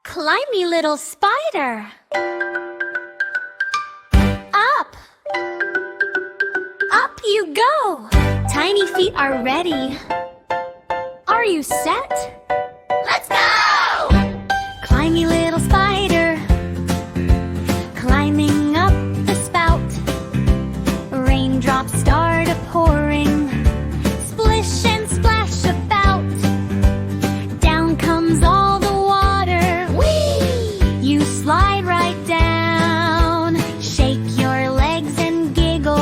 Climb me, little spider. Up. Up you go. Tiny feet are ready. Are you set? Let's go! Climb me, little spider. Climbing up the spout. Raindrops start a-pouring. Splish and splash about. Down comes all the water. Whee! You slide right down. Shake your legs and giggle.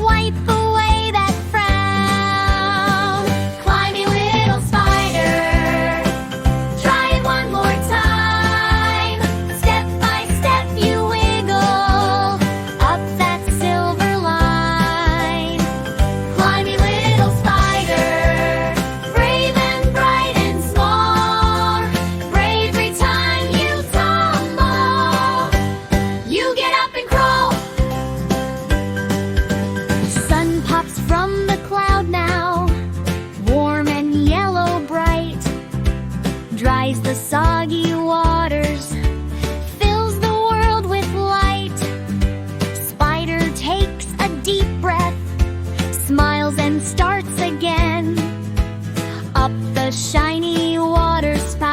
Wipe away that frown. Climby little spider. Try it one more time. Step by step you wiggle. Up that silver line. Climby little spider. Brave and bright and small. Brave every time you tumble. You get up and crawl. Sun pops from the cloud now. Warm and yellow bright. Dries the soggy waters. Fills the world with light. Spider takes a deep breath. Smiles and starts again. Up the shiny water spout.